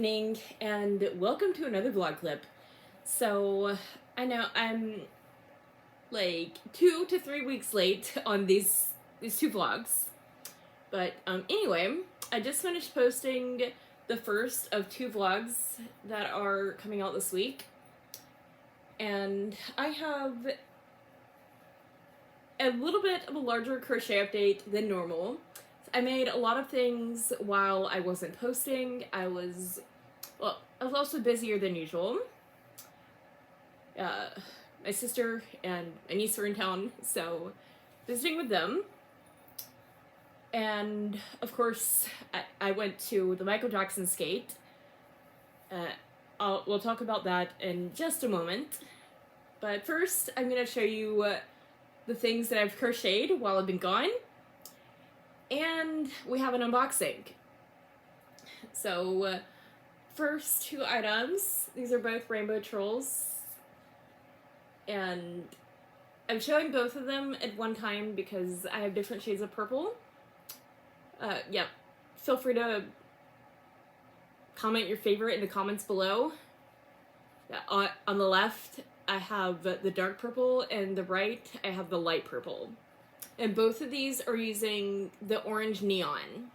evening, and welcome to another vlog clip. So, I know I'm like 2 to 3 weeks late on these two vlogs. But anyway, I just finished posting the first of 2 vlogs that are coming out this week. And I have a little bit of a larger crochet update than normal. I made a lot of things while I wasn't posting. I was also busier than usual. My sister and my niece were in town, so visiting with them. And of course, I went to the Michael Jackson skate. We'll talk about that in just a moment. But first, I'm going to show you the things that I've crocheted while I've been gone. And we have an unboxing. So, first 2 items. These are both rainbow trolls. And I'm showing both of them at one time because I have different shades of purple. Yeah, feel free to comment your favorite in the comments below. On the left, I have the dark purple, and the right, I have the light purple. And both of these are using the orange neon.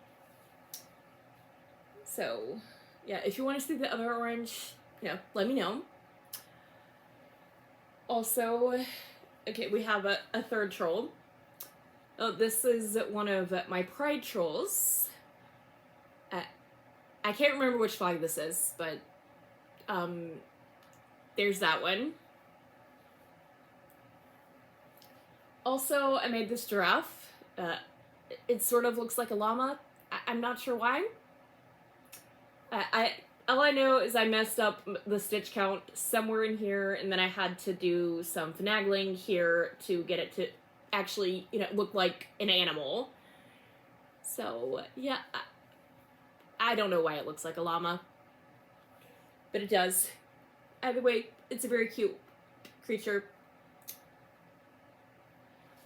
So, yeah, if you want to see the other orange, let me know. Also, okay, we have a third troll. Oh, this is one of my pride trolls. I can't remember which flag this is, but there's that one. Also, I made this giraffe. It sort of looks like a llama. I'm not sure why. All I know is I messed up the stitch count somewhere in here, and then I had to do some finagling here to get it to actually, look like an animal. So, yeah, I don't know why it looks like a llama, but it does. Either way, it's a very cute creature.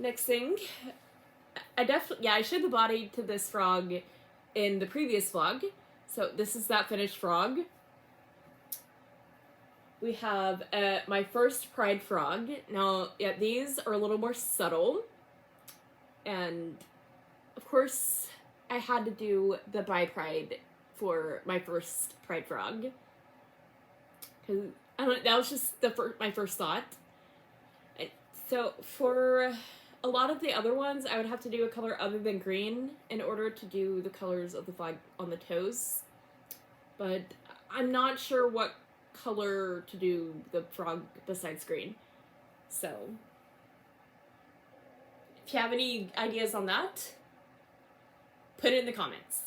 Next thing, I showed the body to this frog in the previous vlog. So this is that finished frog. We have my first pride frog. Now, yeah, these are a little more subtle. And, of course, I had to do the bi pride for my first pride frog. Because, I don't know, that was just my first thought. And so, for a lot of the other ones, I would have to do a color other than green in order to do the colors of the flag on the toes. But I'm not sure what color to do the frog besides green. So, if you have any ideas on that, put it in the comments.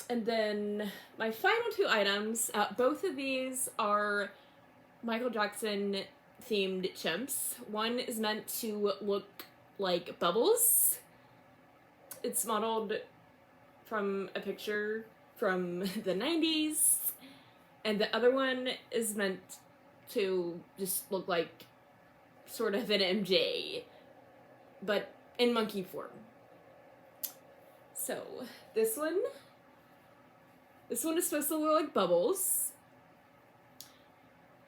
And then my final 2 items, both of these are Michael Jackson themed chimps. One is meant to look like Bubbles. It's modeled from a picture from the 90s. And the other one is meant to just look like sort of an MJ, but in monkey form. So this one is supposed to look like Bubbles.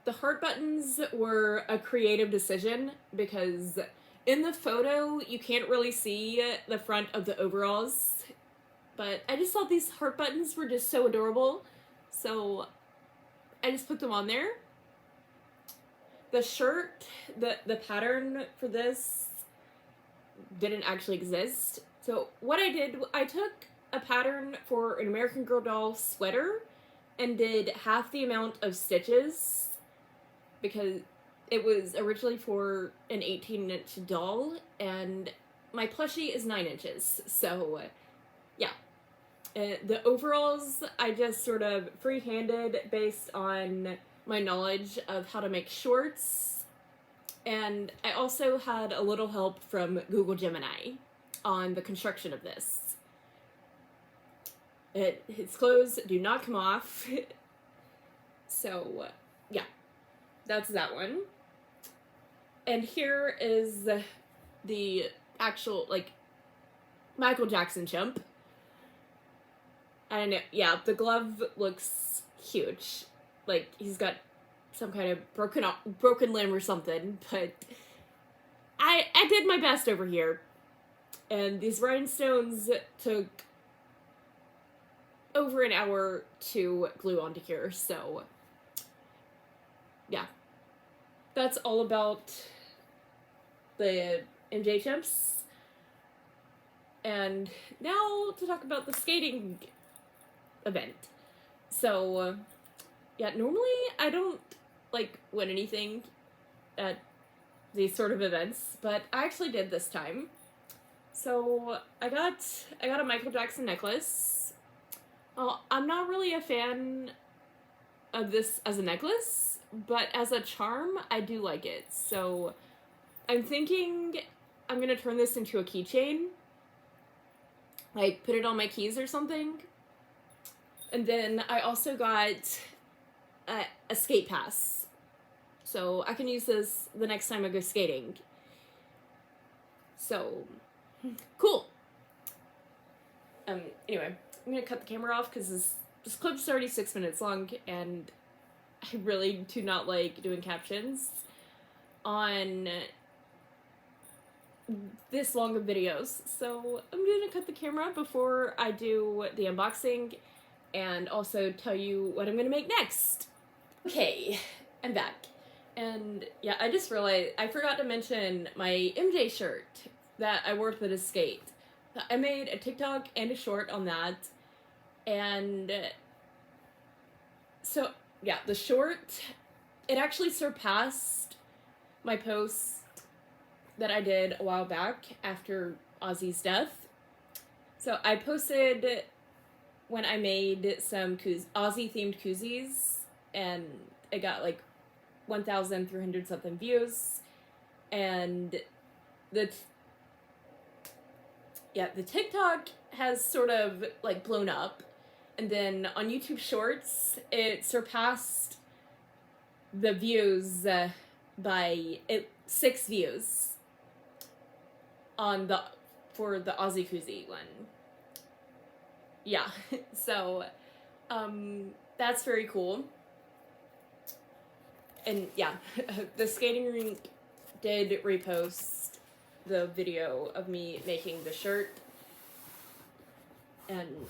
The heart buttons were a creative decision because in the photo, you can't really see the front of the overalls, but I just thought these heart buttons were just so adorable, so I just put them on there. The shirt, the pattern for this didn't actually exist, so what I did, I took a pattern for an American Girl doll sweater and did half the amount of stitches because it was originally for an 18-inch doll, and my plushie is 9 inches, so yeah. The overalls, I just sort of free-handed based on my knowledge of how to make shorts, and I also had a little help from Google Gemini on the construction of this. His clothes do not come off, so yeah. That's that one. And here is the actual, Michael Jackson chimp. I don't know. Yeah, the glove looks huge. Like, he's got some kind of broken limb or something, but I did my best over here. And these rhinestones took over an hour to glue onto here, so yeah. That's all about the MJ chips. And now to talk about the skating event. So, yeah, normally I don't, like, win anything at these sort of events, but I actually did this time. So, I got a Michael Jackson necklace. I'm not really a fan of this as a necklace, but as a charm, I do like it. So, I'm thinking I'm gonna turn this into a keychain. Like, put it on my keys or something. And then I also got a skate pass. So I can use this the next time I go skating. So, cool. Anyway, I'm gonna cut the camera off because this clip's already 6 minutes long, and I really do not like doing captions on this long of videos. So I'm gonna cut the camera before I do the unboxing and also tell you what I'm gonna make next. Okay, I'm back. And yeah, I just realized I forgot to mention my MJ shirt that I wore to the skate. I made a TikTok and a short on that. And so yeah, the short, it actually surpassed my post that I did a while back after Ozzy's death. So I posted when I made some Ozzy themed koozies, and it got like 1,300 something views, and the TikTok has sort of like blown up, and then on YouTube Shorts it surpassed the views by 6 views on for the Ozzy koozie one. Yeah, so that's very cool. And yeah, the skating rink did repost the video of me making the shirt. And,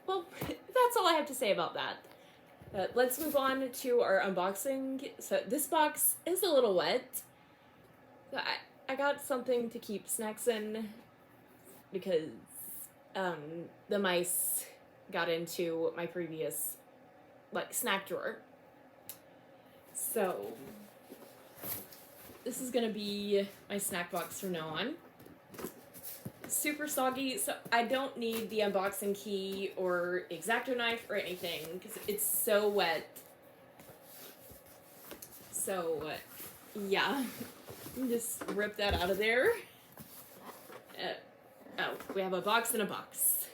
well, that's all I have to say about that. Let's move on to our unboxing. So this box is a little wet. So I got something to keep snacks in because the mice got into my previous snack drawer. So this is gonna be my snack box from now on. Super soggy, so I don't need the unboxing key or X-Acto knife or anything because it's so wet. So yeah, just rip that out of there. Oh, we have a box in a box.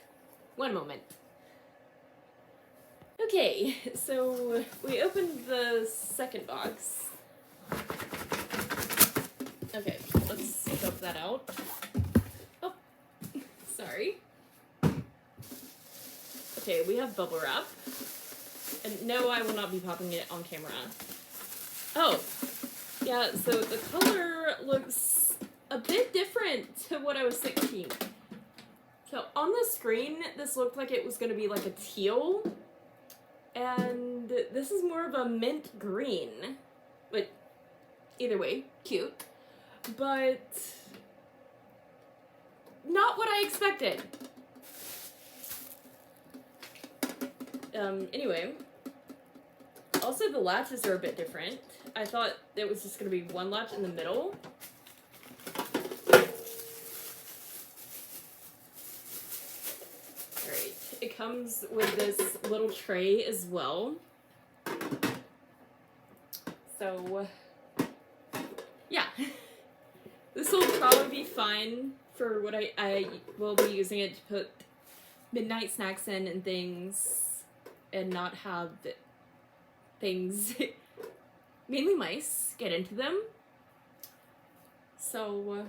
One moment. Okay, so we opened the second box. Okay, let's dump that out. Oh, sorry. Okay, we have bubble wrap. And no, I will not be popping it on camera. Oh, yeah, so the color looks a bit different to what I was thinking. So on the screen, this looked like it was going to be like a teal. And this is more of a mint green. But either way, cute. But not what I expected. Anyway. Also, the latches are a bit different. I thought it was just going to be one latch in the middle. Alright, it comes with this little tray as well. So, yeah. This will probably be fine for what I will be using it to put midnight snacks in and things, and not have things, mainly mice, get into them. So,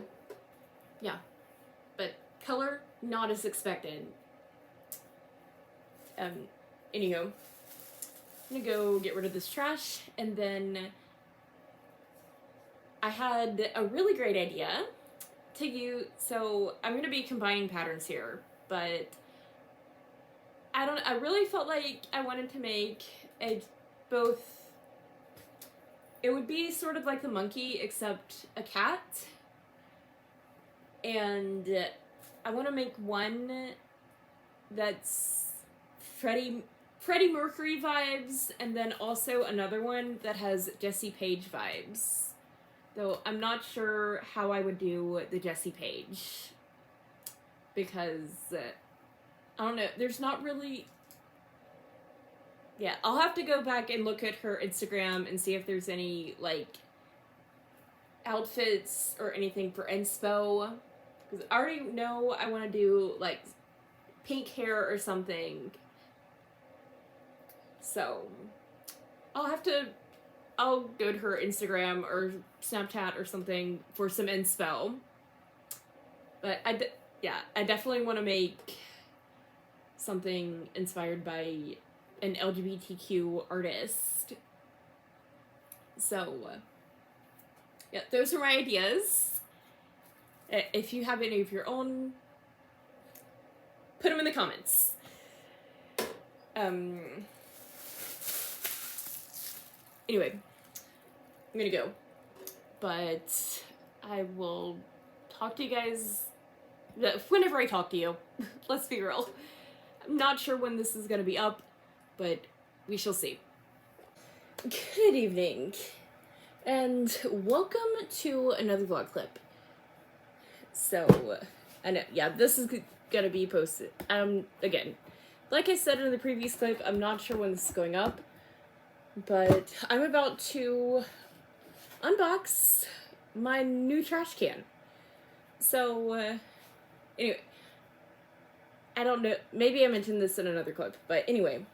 yeah. But color, not as expected. Um, anywho, I'm gonna go get rid of this trash, and then I had a really great idea to use. So I'm gonna be combining patterns here, but I really felt like I wanted to make a both. It would be sort of like the monkey, except a cat. And I want to make one that's Freddie Mercury vibes, and then also another one that has Jesse Page vibes. Though I'm not sure how I would do the Jesse Page, because I don't know, there's not really... Yeah, I'll have to go back and look at her Instagram and see if there's any, like, outfits or anything for inspo. Because I already know I want to do, like, pink hair or something. So, I'll go to her Instagram or Snapchat or something for some inspo. But, I definitely want to make something inspired by an LGBTQ artist. So, yeah, those are my ideas. If you have any of your own, put them in the comments. Anyway, I'm gonna go. But I will talk to you guys whenever I talk to you. Let's be real. I'm not sure when this is gonna be up, but we shall see. Good evening, and welcome to another vlog clip. So, I know, yeah, this is gonna be posted. Again, like I said in the previous clip, I'm not sure when this is going up, but I'm about to unbox my new trash can. So, anyway, I don't know, maybe I mentioned this in another clip, but anyway,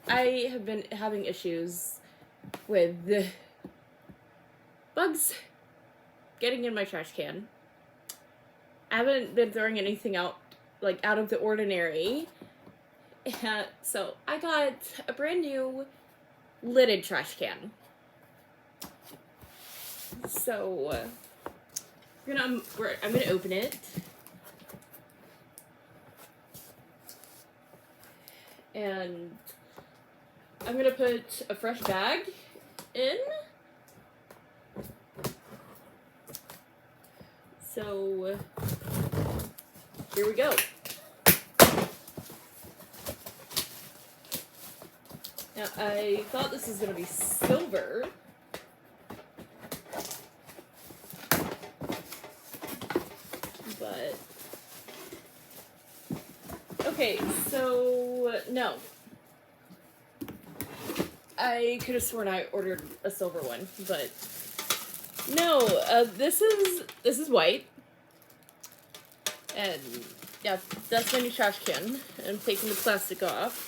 I have been having issues with the bugs getting in my trash can. I haven't been throwing anything out, like, out of the ordinary. And so I got a brand new lidded trash can. So I'm gonna open it. And I'm gonna put a fresh bag in. So here we go. Now I thought this was gonna be silver. But okay, so no. I could have sworn I ordered a silver one, but no, this is white. And yeah, that's my new trash can. I'm taking the plastic off.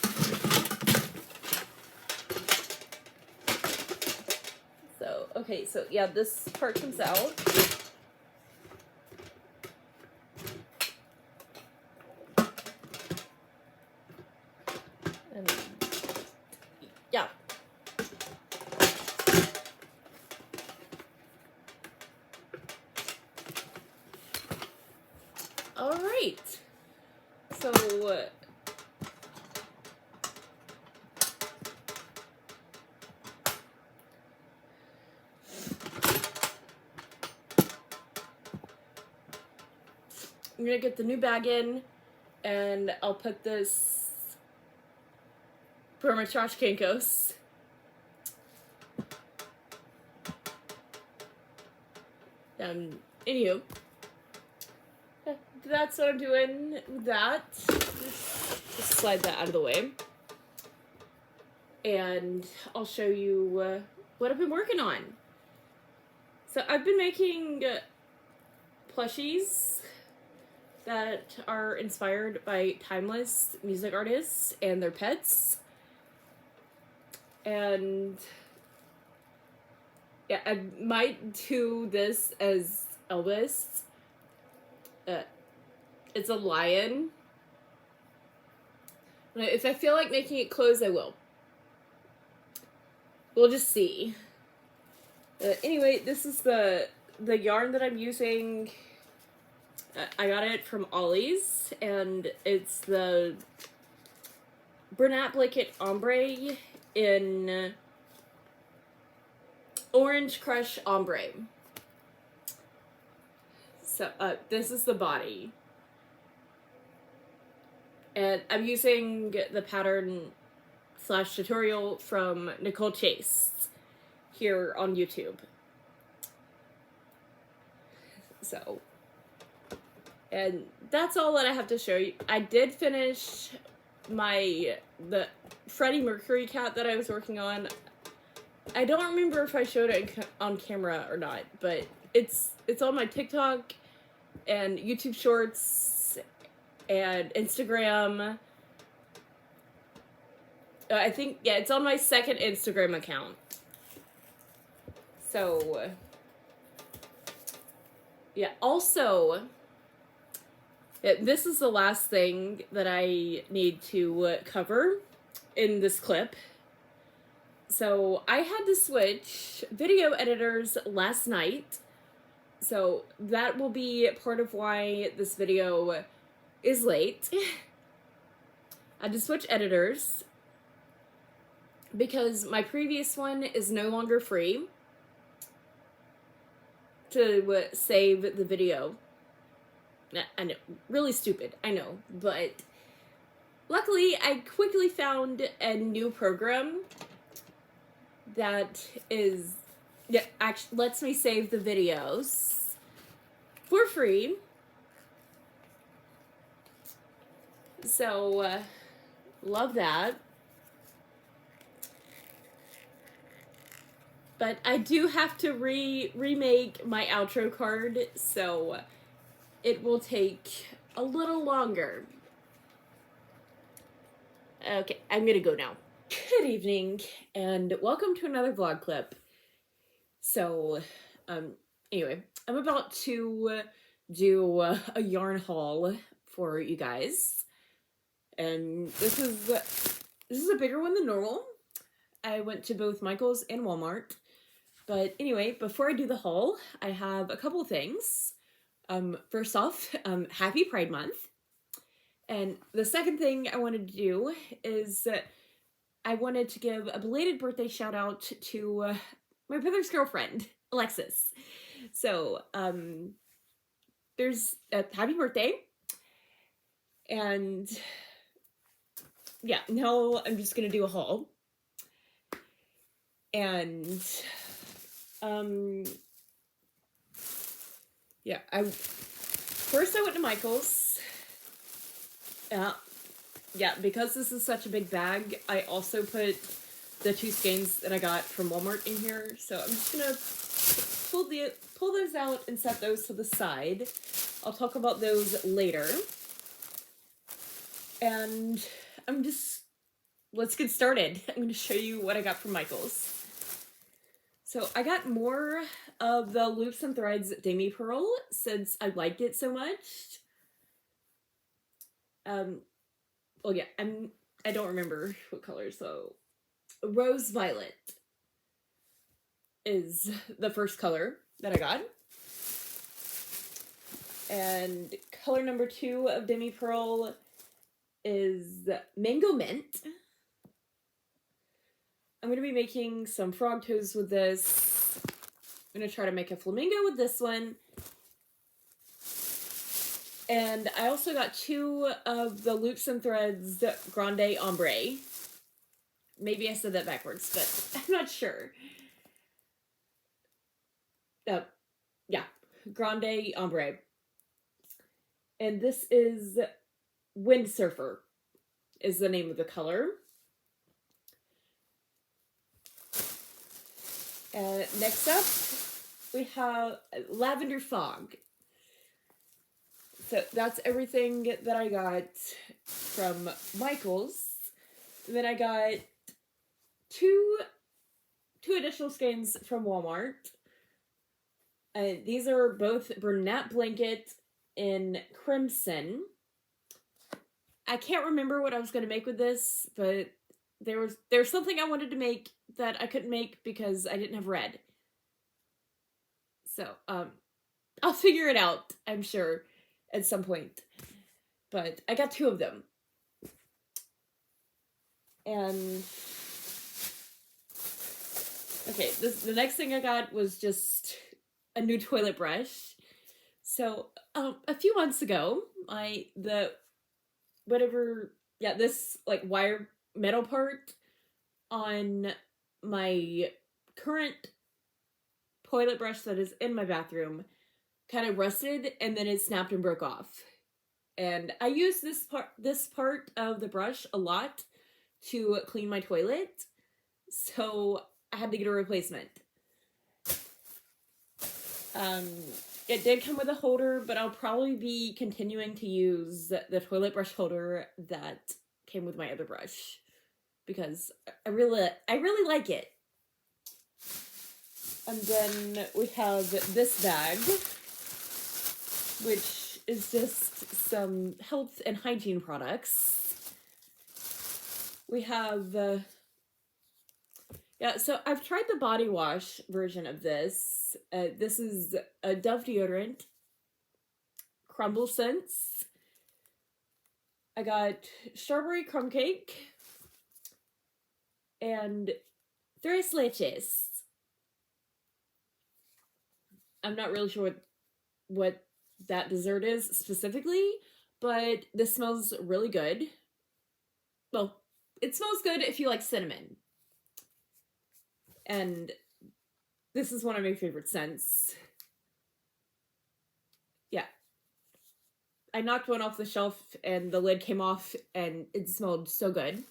So, okay, so yeah, this part comes out. And yeah. All right. So I'm gonna get the new bag in, and I'll put this where my trash can goes. Anywho, that's what I'm doing with that. Just slide that out of the way. And I'll show you what I've been working on. So I've been making plushies that are inspired by timeless music artists and their pets. And yeah, I might do this as Elvis. It's a lion. If I feel like making it close, I will. We'll just see. Anyway, this is the yarn that I'm using. I got it from Ollie's, and it's the Bernat Blanket Ombre in Orange Crush Ombre. So, this is the body. And I'm using the pattern / tutorial from Nicole Chase here on YouTube. So, and that's all that I have to show you. I did finish the Freddie Mercury cat that I was working on. I don't remember if I showed it on camera or not, but it's on my TikTok and YouTube Shorts and Instagram. I think, yeah, it's on my second Instagram account. So, yeah, also, this is the last thing that I need to cover in this clip. So, I had to switch video editors last night. So, that will be part of why this video is late. I had to switch editors because my previous one is no longer free to save the video. I know, really stupid, I know, but luckily I quickly found a new program that actually lets me save the videos for free. So, love that. But I do have to remake my outro card, so it will take a little longer. Okay, I'm gonna go now. Good evening, and welcome to another vlog clip. So, anyway, I'm about to do a yarn haul for you guys. And this is a bigger one than normal. I went to both Michael's and Walmart. But anyway, before I do the haul, I have a couple things. First off, happy Pride Month. And the second thing I wanted to do is I wanted to give a belated birthday shout out to my brother's girlfriend, Alexis. So, there's a happy birthday. And yeah, now I'm just gonna do a haul. And yeah, first I went to Michael's. Yeah, because this is such a big bag, I also put the 2 skeins that I got from Walmart in here. So I'm just gonna pull those out and set those to the side. I'll talk about those later. And let's get started. I'm gonna show you what I got from Michael's. So I got more of the Loops and Threads Demi Pearl since I liked it so much. Well, yeah, I don't remember what color, so Rose Violet is the first color that I got. And color number 2 of Demi Pearl is Mango Mint. I'm going to be making some frog toes with this. I'm going to try to make a flamingo with this one. And I also got 2 of the Loops and Threads Grande Ombre. Maybe I said that backwards, but I'm not sure. Yeah, Grande Ombre. And this is Windsurfer, is the name of the color. Next up, we have Lavender Fog. So that's everything that I got from Michael's. And then I got two additional skeins from Walmart. These are both Bernat Blanket in Crimson. I can't remember what I was going to make with this, but there's something I wanted to make that I couldn't make because I didn't have red. So, I'll figure it out, I'm sure, at some point. But I got 2 of them. And okay, the next thing I got was just a new toilet brush. So, a few months ago, this like wire metal part on my current toilet brush that is in my bathroom kind of rusted, and then it snapped and broke off. And I use this part of the brush a lot to clean my toilet, so I had to get a replacement. It did come with a holder, but I'll probably be continuing to use the toilet brush holder that came with my other brush because I really like it. And then we have this bag, which is just some health and hygiene products. We have, so I've tried the body wash version of this. This is a Dove deodorant, crumble scents. I got strawberry crumb cake and 3 leches. I'm not really sure what that dessert is specifically, but this smells really good. Well, it smells good if you like cinnamon. And this is one of my favorite scents. Yeah. I knocked one off the shelf and the lid came off and it smelled so good.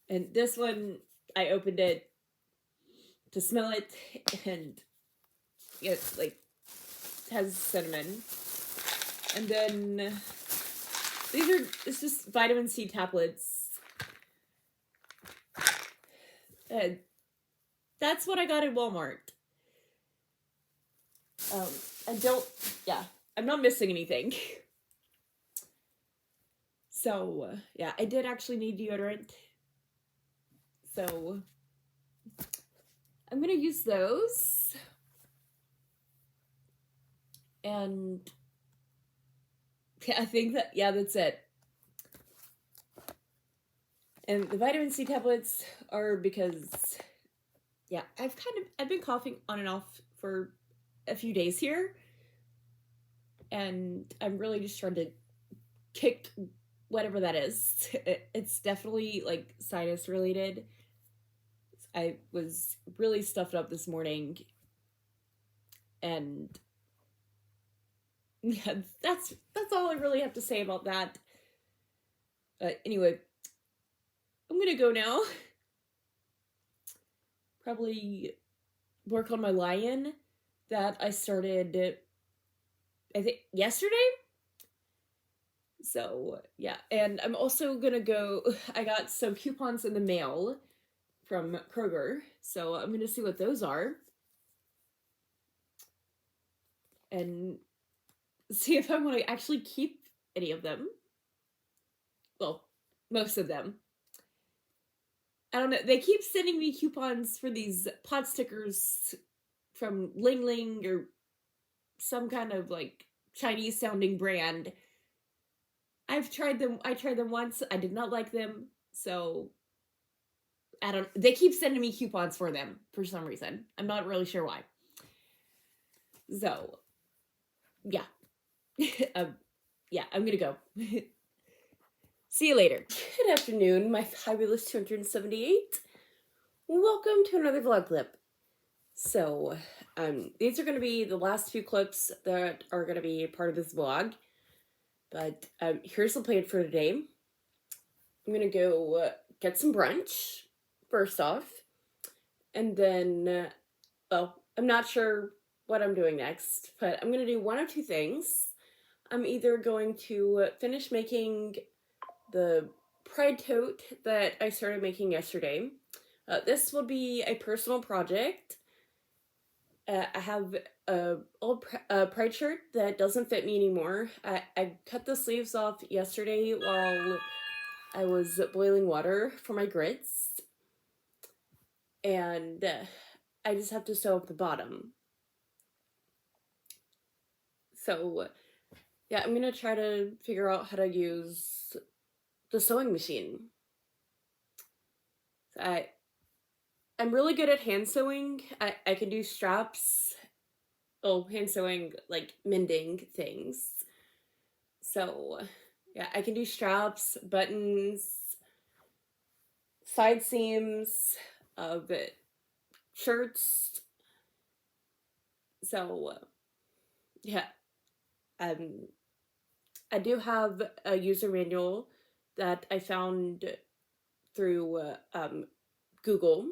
And this one, I opened it to smell it and it has cinnamon. And then it's just vitamin C tablets. And that's what I got at Walmart. I'm not missing anything. So, I did actually need deodorant. So, I'm gonna use those. And I think that's it. And the vitamin C tablets are because, I've been coughing on and off for a few days here. And I'm really just trying to kick whatever that is. It's definitely like sinus related. I was really stuffed up this morning. And yeah, that's all I really have to say about that. Anyway, I'm gonna go now. Probably work on my lion that I started, I think, yesterday? So, yeah. And I'm also gonna go, I got some coupons in the mail from Kroger, so I'm gonna see what those are. And see if I want to actually keep any of them. Well, most of them. I don't know. They keep sending me coupons for these pot stickers from Ling Ling or some kind of like Chinese sounding brand. I've tried them. I tried them once. I did not like them. So they keep sending me coupons for them for some reason. I'm not really sure why. So, yeah. I'm gonna go. See you later. Good afternoon, my fabulous 278. Welcome to another vlog clip. So, these are gonna be the last few clips that are gonna be part of this vlog. But here's the plan for today. I'm gonna go get some brunch first off, and then, I'm not sure what I'm doing next, but I'm gonna do one of two things. I'm either going to finish making the pride tote that I started making yesterday. This will be a personal project, I have a old Pride shirt that doesn't fit me anymore. I cut the sleeves off yesterday while I was boiling water for my grits, and I just have to sew up the bottom. So, yeah, I'm gonna try to figure out how to use the sewing machine. I'm really good at hand sewing. I can do straps. Oh, hand sewing, like mending things. So, yeah, I can do straps, buttons, side seams of shirts. So, yeah, um, I do have a user manual that I found through Google.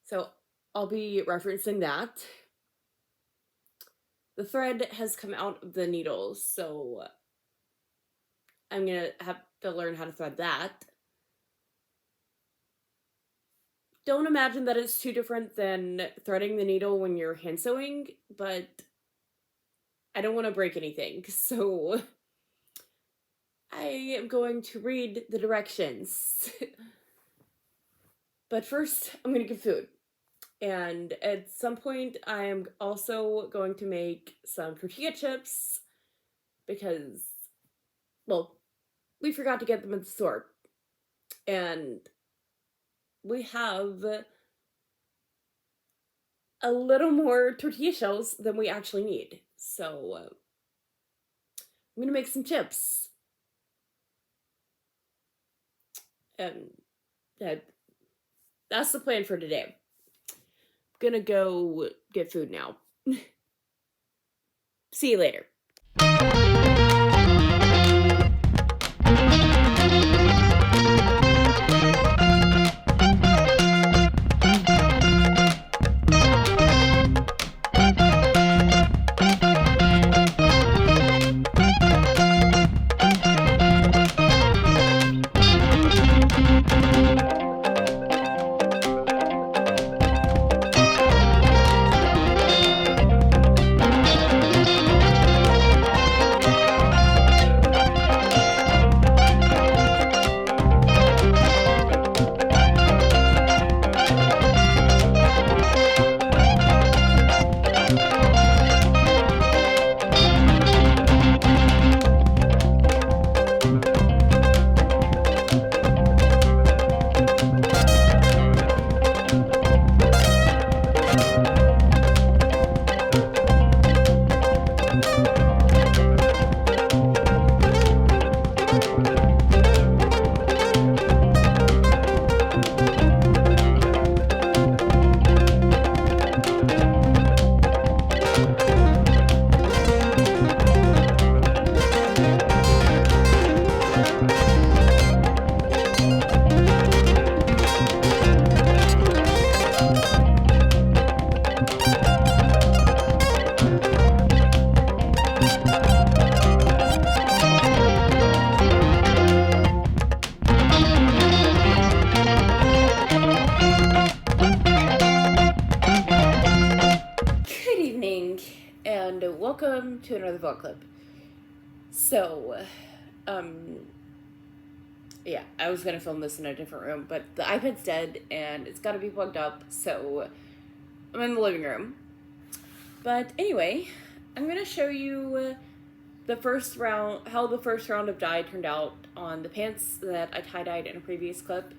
So I'll be referencing that. The thread has come out of the needles, so I'm gonna have to learn how to thread that. Don't imagine that it's too different than threading the needle when you're hand sewing, but I don't want to break anything, so I am going to read the directions. But first, I'm gonna get food. And at some point, I am also going to make some tortilla chips because, well, we forgot to get them at the store. And we have a little more tortilla shells than we actually need. So I'm gonna make some chips. And that's the plan for today. I'm gonna go get food now. See you later. And welcome to another vlog clip. So, yeah, I was gonna film this in a different room, but the iPad's dead and it's gotta be plugged up, so I'm in the living room. But anyway, I'm gonna show you the first round, how the first round of dye turned out on the pants that I tie-dyed in a previous clip.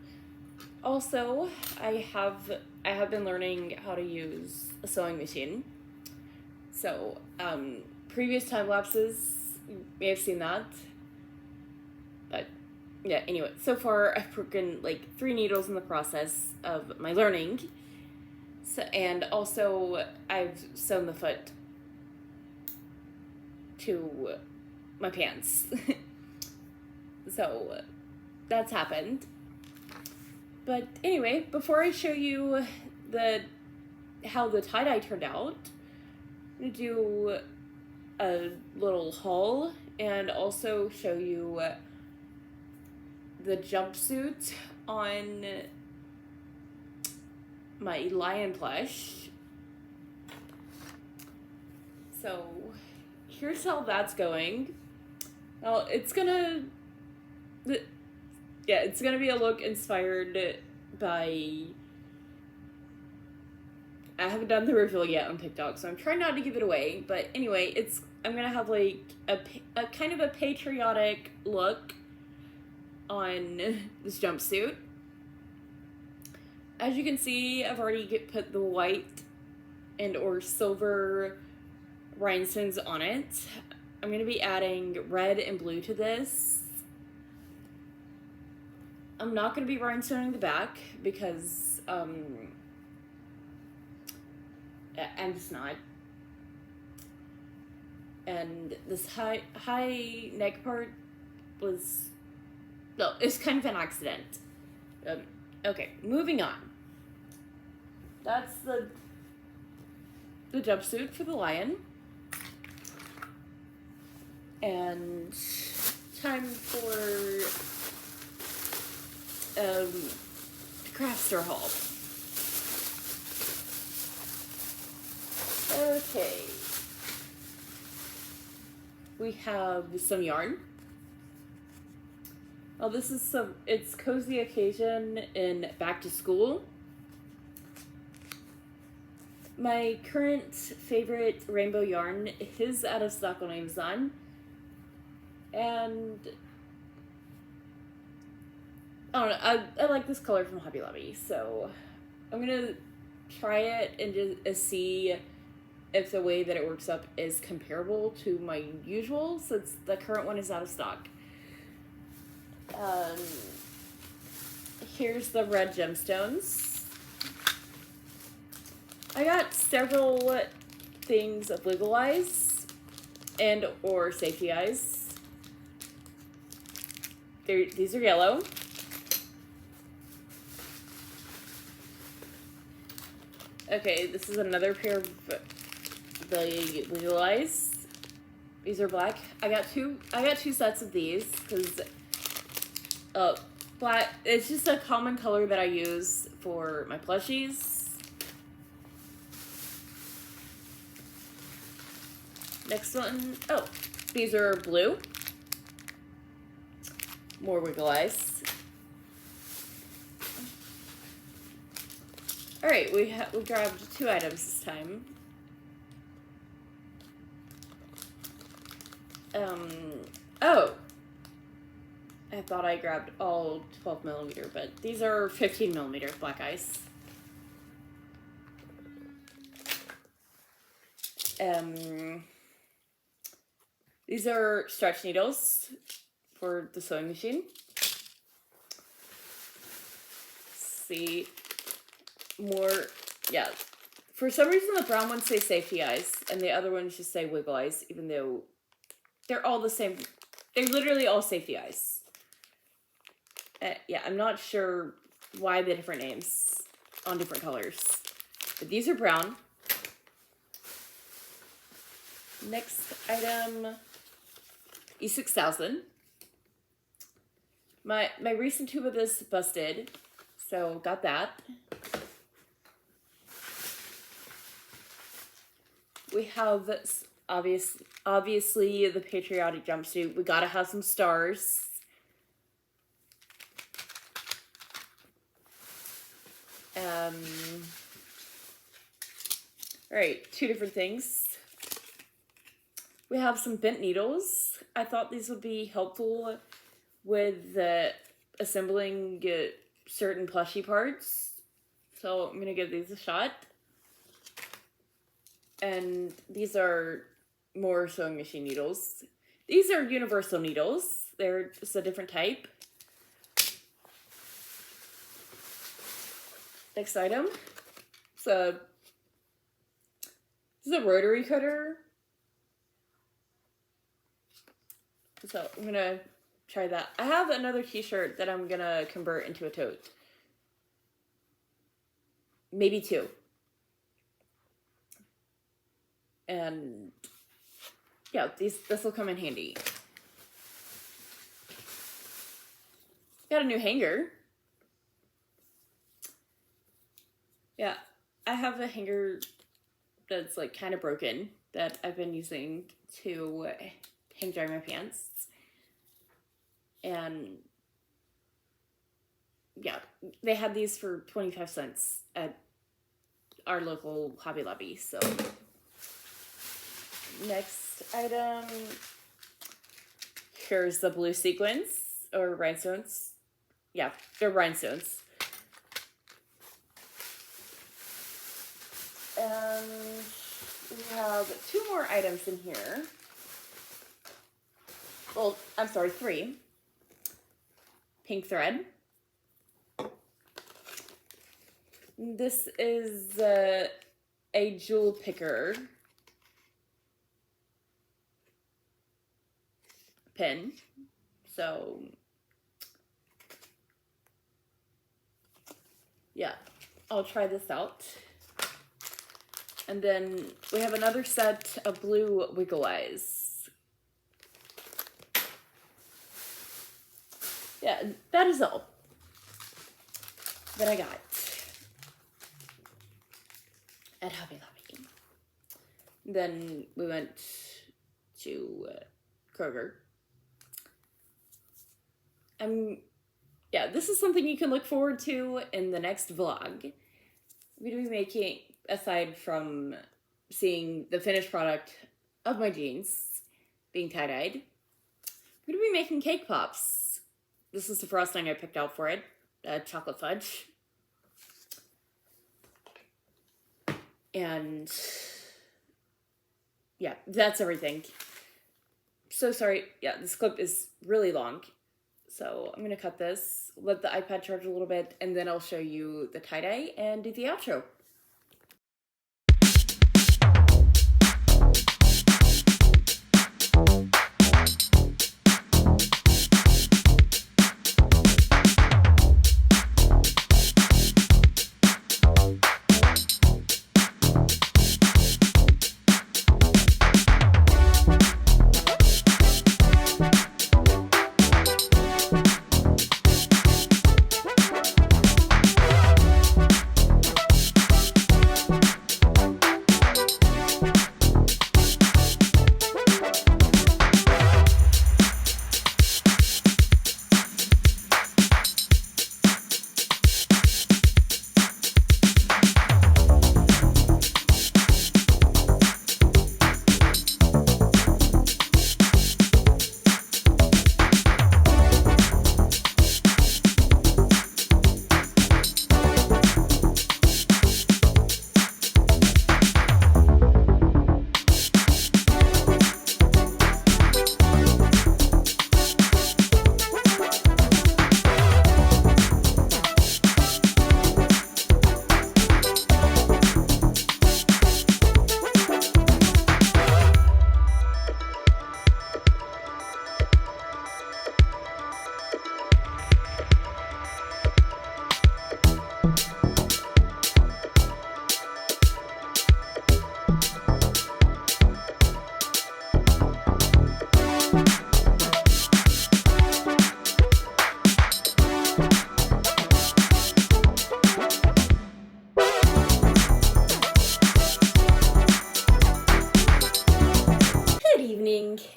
Also, I have been learning how to use a sewing machine. So, previous time lapses, you may have seen that. But, yeah, anyway, so far I've broken like 3 needles in the process of my learning. So, and also, I've sewn the foot to my pants. So, that's happened. But anyway, before I show you how the tie-dye turned out, I'm going to do a little haul and also show you the jumpsuit on my lion plush. So here's how that's going. Well, it's gonna be a look inspired by. I haven't done the reveal yet on TikTok, so I'm trying not to give it away. But anyway, I'm gonna have like a kind of a patriotic look on this jumpsuit. As you can see, I've already put the white and or silver rhinestones on it. I'm going to be adding red and blue to this. I'm not going to be rhinestoning the back because I'm just not. And this high neck part it's kind of an accident. Okay, moving on. That's the jumpsuit for the lion. And time for the craft store haul. Okay. We have some yarn. Well, it's Cozy Occasion in Back to School. My current favorite rainbow yarn is out of stock on Amazon. And I don't know, I like this color from Hobby Lobby, so I'm gonna try it and just see if the way that it works up is comparable to my usual, since the current one is out of stock. Here's the red gemstones. I got several things of Legal Eyes and or Safety Eyes. These are yellow. Okay, this is another pair of the Legal Eyes. These are black. I got two sets of these because black, it's just a common color that I use for my plushies. Next one, these are blue. More Wiggle Eyes. Alright, we grabbed 2 items this time. I thought I grabbed all 12mm, but these are 15mm black ice. These are stretch needles for the sewing machine. See, more, yeah. For some reason, the brown ones say Safety Eyes, and the other ones just say Wiggle Eyes, even though they're all the same. They're literally all Safety Eyes. Yeah, I'm not sure why the different names on different colors. But these are brown. Next item, E6000. My recent tube of this busted, so got that. We have this, obviously the patriotic jumpsuit. We gotta have some stars. Alright, 2 different things. We have some bent needles. I thought these would be helpful with assembling certain plushie parts. So I'm going to give these a shot. And these are more sewing machine needles. These are universal needles. They're just a different type. Next item. This is a rotary cutter. So I'm going to try that. I have another t-shirt that I'm going to convert into a tote. Maybe 2. And yeah, this will come in handy. Got a new hanger. Yeah, I have a hanger that's like kind of broken. that I've been using to hang dry my pants. And yeah, they had these for 25 cents at our local Hobby Lobby. So next item, here's the blue sequins or rhinestones. Yeah, they're rhinestones. And we have 2 more items in here. Well, I'm sorry, 3. Pink thread. This is a jewel picker pin. So, yeah, I'll try this out. And then we have another set of blue wiggle eyes. Yeah, that is all that I got at Hobby Lobby. Then we went to Kroger. Yeah, this is something you can look forward to in the next vlog. We're going to be making, aside from seeing the finished product of my jeans being tie-dyed, we're going to be making cake pops. This is the frosting I picked out for it, chocolate fudge. And yeah, that's everything. So sorry, yeah, this clip is really long. So I'm going to cut this, let the iPad charge a little bit, and then I'll show you the tie-dye and do the outro.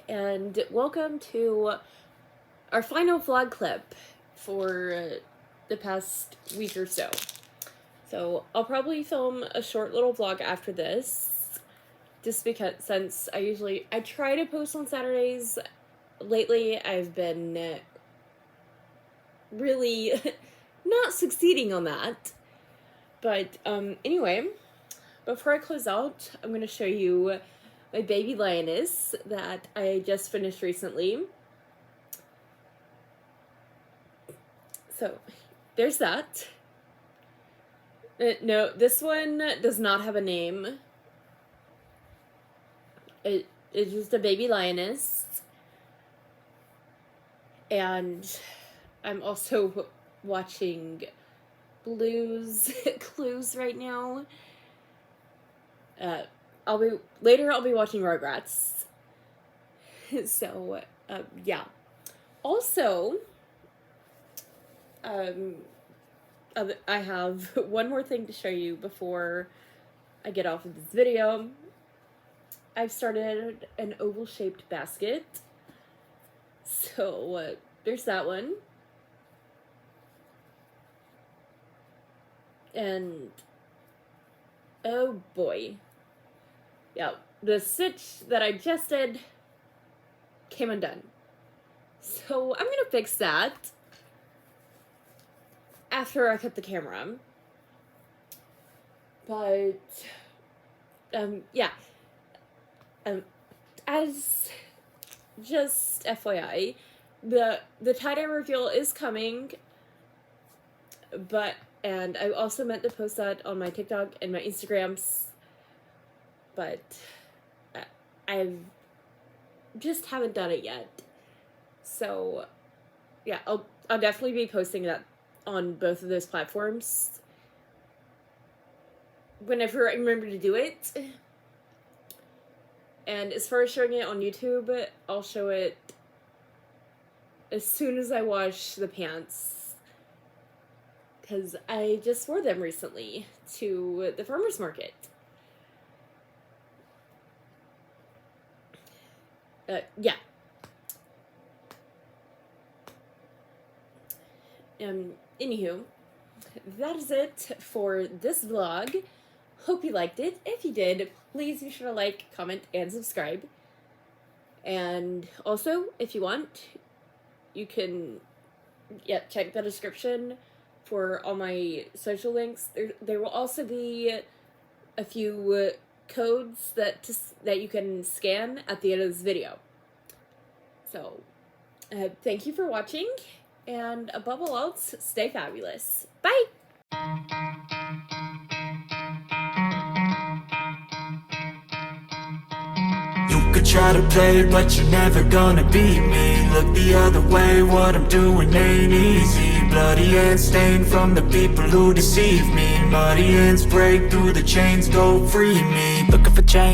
And welcome to our final vlog clip for the past week or so. So I'll probably film a short little vlog after this, just because since I try to post on Saturdays. Lately I've been really not succeeding on that. But anyway, before I close out, I'm going to show you my baby lioness that I just finished recently. So there's that. No, this one does not have a name. It is just a baby lioness. And I'm also watching Blue's Clues right now. I'll be watching Rugrats. So, yeah. Also, I have one more thing to show you before I get off of this video. I've started an oval-shaped basket. So, there's that one. And, oh boy. Yeah, the stitch that I just did came undone. So, I'm gonna fix that after I cut the camera. But, yeah. As just FYI, the tie-dye reveal is coming, and I also meant to post that on my TikTok and my Instagrams, but I just haven't done it yet. So, yeah, I'll definitely be posting that on both of those platforms whenever I remember to do it. And as far as showing it on YouTube, I'll show it as soon as I wash the pants, because I just wore them recently to the farmer's market. Yeah. Anywho, that is it for this vlog. Hope you liked it. If you did, please be sure to like, comment, and subscribe. And also, if you want, you can check the description for all my social links. There will also be a few codes that you can scan at the end of this video. So, thank you for watching, and above all else, stay fabulous. Bye! You could try to play, but you're never gonna beat me. Look the other way, what I'm doing ain't easy. Bloody hands stained from the people who deceive me. Muddy hands break through the chains, go free me. Looking for change.